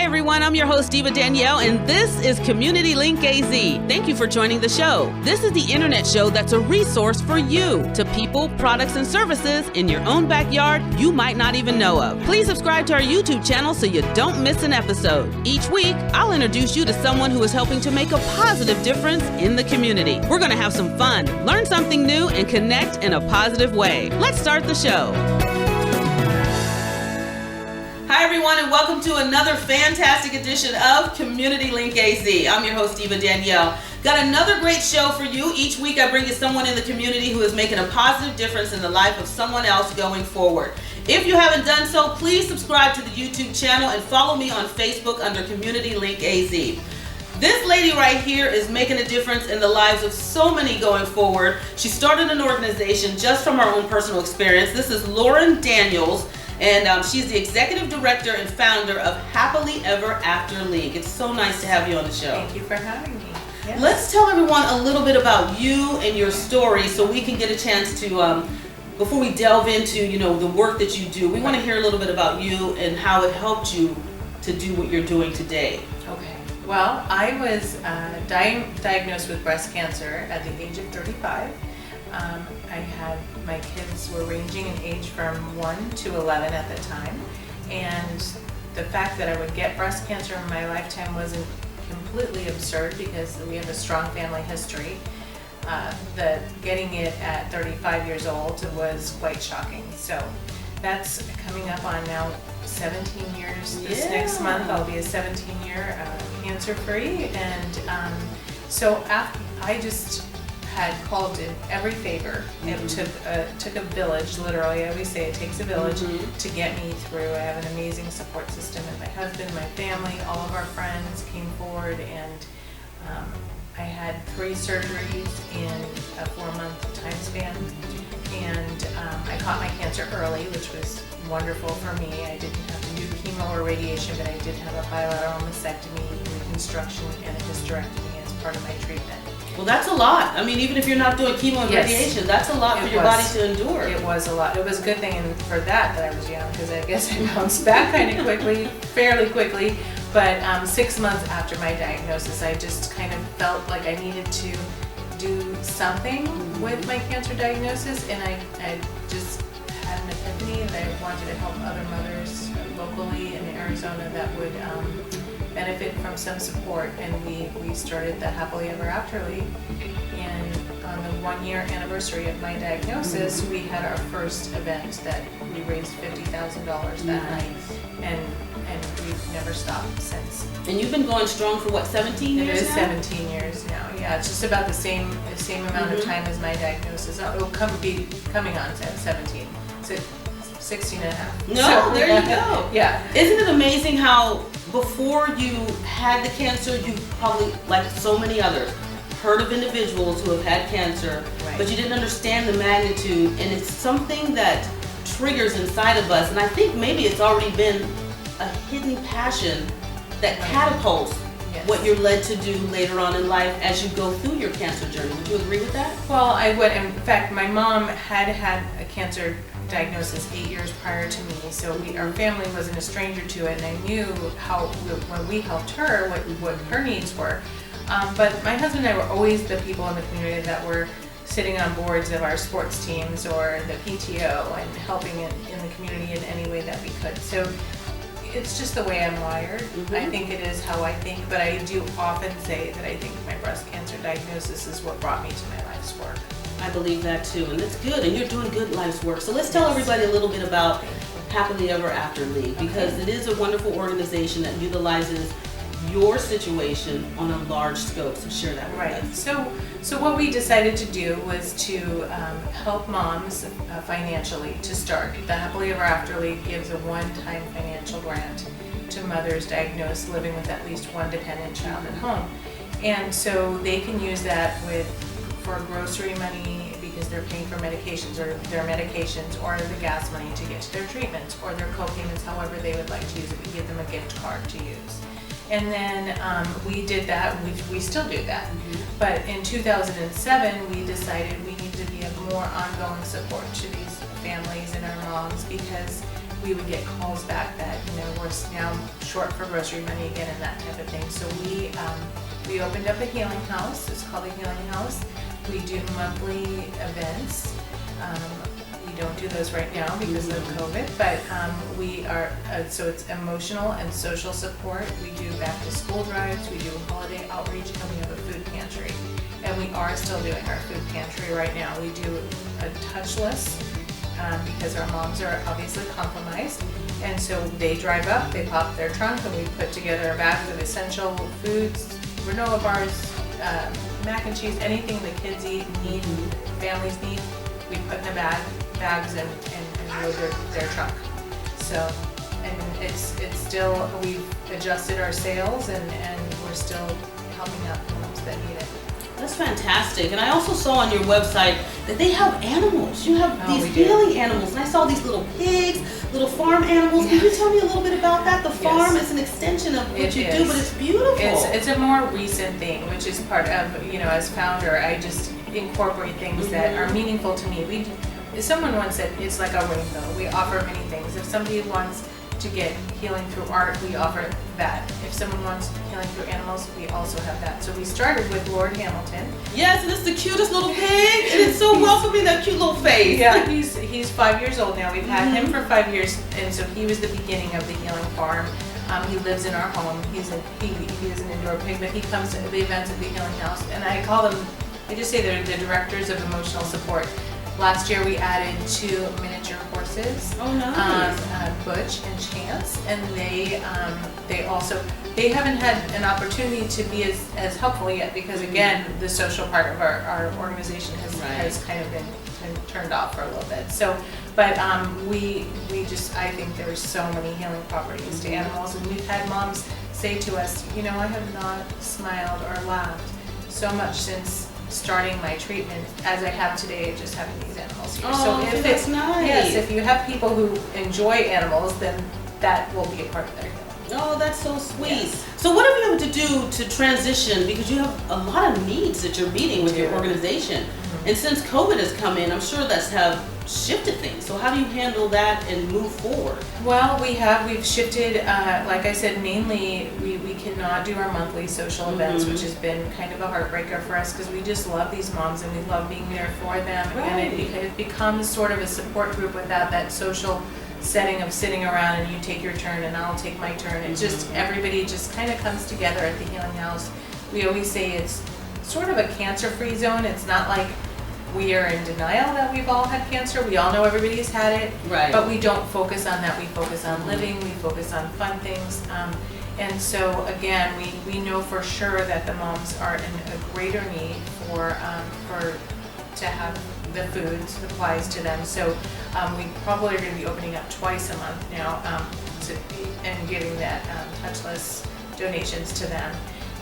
Hi everyone, I'm your host Diva Danielle, and this is Community Link AZ. Thank you for joining the show. This is the internet show that's a resource for you to people, products, and services in your own backyard you might not even know of. Please subscribe to our YouTube channel so you don't miss an episode. Each week, I'll introduce you to someone who is helping to make a positive difference in the community. We're going to have some fun, learn something new, and connect in a positive way. Let's start the show. Hi everyone, and welcome to another fantastic edition of Community Link AZ. I'm your host Diva Danielle. Got another great show for you. Each week I bring you someone in the community who is making a positive difference in the life of someone else going forward. If you haven't done so, please subscribe to the YouTube channel and follow me on Facebook under Community Link AZ. This lady right here is making a difference in the lives of so many going forward. She started an organization just from her own personal experience. This is Lauren Daniels. And she's the executive director and founder of Happily Ever After League. It's so nice to have you on the show. Thank you for having me. Yes. Let's tell everyone a little bit about you and your story so we can get a chance to, before we delve into, the work that you do, we want to hear a little bit about you and how it helped you to do what you're doing today. Okay. Well, I was diagnosed with breast cancer at the age of 35. My kids were ranging in age from 1 to 11 at the time, and the fact that I would get breast cancer in my lifetime wasn't completely absurd because we have a strong family history. Getting it at 35 years old was quite shocking. So that's coming up on now 17 years. This next month I'll be a 17-year cancer-free, and so after I just had called in every favor. It took a village, literally. I always say it takes a village to get me through. I have an amazing support system, and my husband, my family, all of our friends came forward, and I had 3 surgeries in a 4-month time span, and I caught my cancer early, which was wonderful for me. I didn't have to do chemo or radiation, but I did have a bilateral mastectomy, reconstruction, and a hysterectomy as part of my treatment. Well, that's a lot. I mean, even if you're not doing chemo and radiation, that's a lot for your body to endure. It was a lot. It was a good thing for that I was young, because I guess I bounced back kind of quickly, fairly quickly. But 6 months after my diagnosis, I just kind of felt like I needed to do something with my cancer diagnosis, and I just had an epiphany that I wanted to help other mothers locally in Arizona that would benefit from some support, and we started the Happily Ever After League. And on the 1-year anniversary of my diagnosis, we had our first event that we raised $50,000 that night, and we've never stopped since. And you've been going strong for what, 17 years now? It is 17 years now. Yeah, it's just about the same amount of time as my diagnosis. It'll be coming on to 17. So 16 and a half. No, so, there you go. Yeah. Isn't it amazing how before you had the cancer, you probably, like so many others, heard of individuals who have had cancer, but you didn't understand the magnitude, and it's something that triggers inside of us, and I think maybe it's already been a hidden passion that catapults what you're led to do later on in life as you go through your cancer journey. Would you agree with that? Well, I would. In fact, my mom had a cancer diagnosis 8 years prior to me, so our family wasn't a stranger to it, and I knew how, when we helped her, what her needs were. But my husband and I were always the people in the community that were sitting on boards of our sports teams or the PTO and helping in the community in any way that we could. So it's just the way I'm wired. I think it is how I think, but I do often say that I think my breast cancer diagnosis is what brought me to my life's work. I believe that too, and it's good, and you're doing good life's work. So let's tell everybody a little bit about Happily Ever After League, because it is a wonderful organization that utilizes your situation on a large scope. So share that with us. So what we decided to do was to help moms financially to start. The Happily Ever After League gives a one-time financial grant to mothers diagnosed living with at least one dependent child at home, and so they can use that for grocery money because they're paying for medications or the gas money to get to their treatments, or their co-payments, however they would like to use it. We give them a gift card to use. And then we did that, we still do that. But in 2007, we decided we needed to be a more ongoing support to these families and our moms, because we would get calls back that, we're now short for grocery money again and that type of thing. So we opened up a healing house. It's called a healing house. We do monthly events. We don't do those right now because of COVID, but we are, so it's emotional and social support. We do back to school drives, we do holiday outreach, and we have a food pantry. And we are still doing our food pantry right now. We do a touchless because our moms are obviously compromised. And so they drive up, they pop their trunk, and we put together a bag of essential foods, granola bars, mac and cheese, anything the kids eat, need, families need. We put in the bags and load their trunk. So, and it's still, we've adjusted our sales and we're still helping out the moms that need it. That's fantastic. And I also saw on your website that they have animals. You have these we do. healing animals. And I saw these little pigs, little farm animals. Can you tell me a little bit about that? The farm is an extension of what you do, but it's beautiful. It's a more recent thing, which is part of, as founder, I just incorporate things that are meaningful to me. Someone once said it's like a rainbow. We offer many things. If somebody wants to get healing through art, we offer that. If someone wants healing through animals, we also have that. So we started with Lord Hamilton. Yes, and it's the cutest little pig, and it's so welcoming, that cute little face. Yeah, he's 5 years old now. We've had him for 5 years, and so he was the beginning of the healing farm. He lives in our home. He is an indoor pig, but he comes to the events at the healing house, and I call them, I just say they're the directors of emotional support. Last year we added 2 miniature horses, Oh, nice. Butch and Chance, and they haven't had an opportunity to be as helpful yet because again the social part of our organization has kind of been turned off for a little bit. So, but we just, I think there's so many healing properties to animals, and we've had moms say to us, I have not smiled or laughed so much since starting my treatment as I have today, just having these animals here. Oh, so if that's nice. Yes, if you have people who enjoy animals, then that will be a part of their healing. Oh, that's so sweet. Yes. So what have you had to do to transition, because you have a lot of needs that you're meeting with your organization. And since COVID has come in, I'm sure that's have shifted things. So how do you handle that and move forward? Well, we've shifted, like I said, mainly we cannot do our monthly social events, which has been kind of a heartbreaker for us because we just love these moms and we love being there for them. Right. And it becomes sort of a support group without that social setting of sitting around and you take your turn and I'll take my turn. It just, everybody just kind of comes together at the healing house. We always say it's sort of a cancer-free zone. It's not like we are in denial that we've all had cancer. We all know everybody's had it, Right. but we don't focus on that. We focus on living, we focus on fun things. And so again, we know for sure that the moms are in a greater need for to have the food supplies to them. So we probably are going to be opening up twice a month now and giving that touchless donations to them.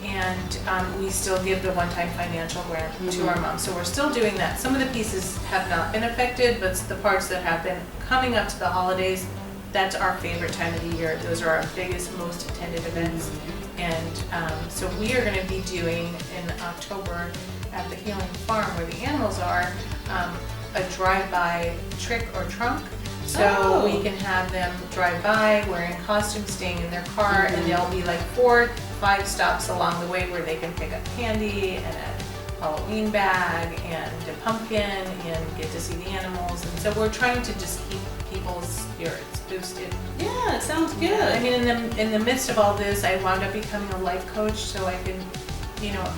And we still give the one-time financial grant to our moms. So we're still doing that. Some of the pieces have not been affected, but the parts that have been coming up to the holidays, that's our favorite time of the year. Those are our biggest, most attended events. And so we are going to be doing in October at the Healing Farm where the animals are, a drive-by trick or trunk. So we can have them drive by wearing costumes, staying in their car, and there'll be like 4-5 stops along the way where they can pick up candy and a Halloween bag and a pumpkin and get to see the animals. And so we're trying to just keep people's spirits boosted. Yeah, it sounds good. Yeah, I mean, in the midst of all this, I wound up becoming a life coach so I can,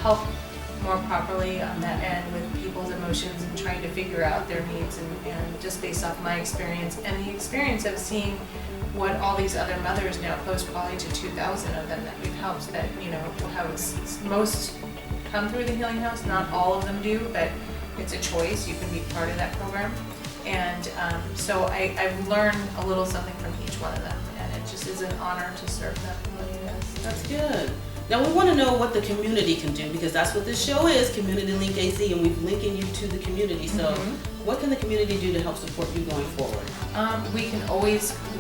help more properly on that end with people's emotions and trying to figure out their needs and just based off my experience and the experience of seeing what all these other mothers now, close probably to 2,000 of them that we've helped, that how it's most come through the Healing House. Not all of them do, but it's a choice. You can be part of that program. And so I've learned a little something from each one of them, and it just is an honor to serve them. Really is. That's good. Now we want to know what the community can do, because that's what this show is, Community Link AZ, and we're linking you to the community. So what can the community do to help support you going forward?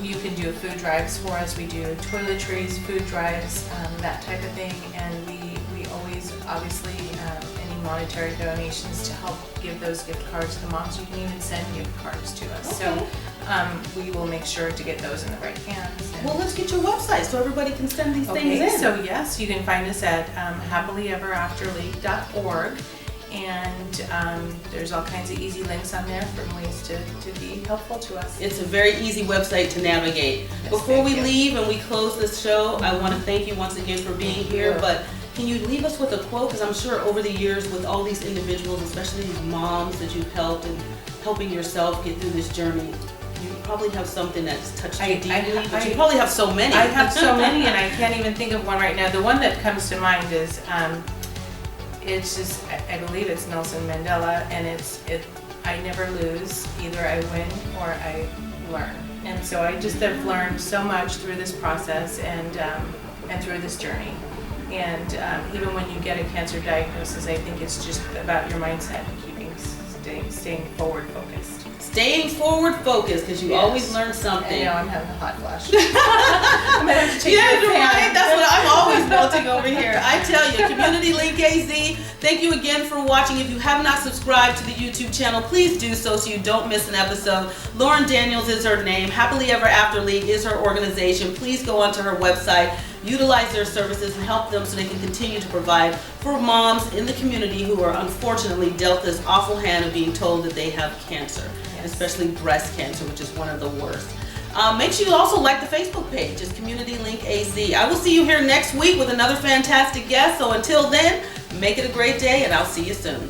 You can do food drives for us. We do toiletries, food drives, that type of thing, and we always, obviously, any monetary donations to help give those gift cards to moms. You can even send gift cards to us. Okay. So we will make sure to get those in the right hands. And- Well, let's get your website so everybody can send these things in. so yes, you can find us at happilyeverafterleague.org, and there's all kinds of easy links on there from ways to be helpful to us. It's a very easy website to navigate. Yes, Before we thank you. leave and we close this show, I want to thank you once again for being here, you. but can you leave us with a quote? Because I'm sure over the years with all these individuals, especially these moms that you've helped and helping yourself get through this journey, you probably have something that's touched you deeply, but you probably have so many. I have so many, and I can't even think of one right now. The one that comes to mind is, it's just, I believe it's Nelson Mandela, and I never lose. Either I win or I learn. And so I just have learned so much through this process and through this journey. And even when you get a cancer diagnosis, I think it's just about your mindset and staying forward focused. Staying forward focused, because you Yes. always learn something. I know I'm having a hot flash. I'm gonna have to change Yeah, my you're fan. right. That's what I'm always melting over here. I tell you, Community Link AZ, thank you again for watching. If you have not subscribed to the YouTube channel, please do so you don't miss an episode. Lauren Daniels is her name. Happily Ever After League is her organization. Please go onto her website, utilize their services, and help them so they can continue to provide for moms in the community who are unfortunately dealt this awful hand of being told that they have cancer, especially breast cancer, which is one of the worst. Make sure you also like the Facebook page. It's Community Link AZ. I will see you here next week with another fantastic guest. So until then, make it a great day, and I'll see you soon.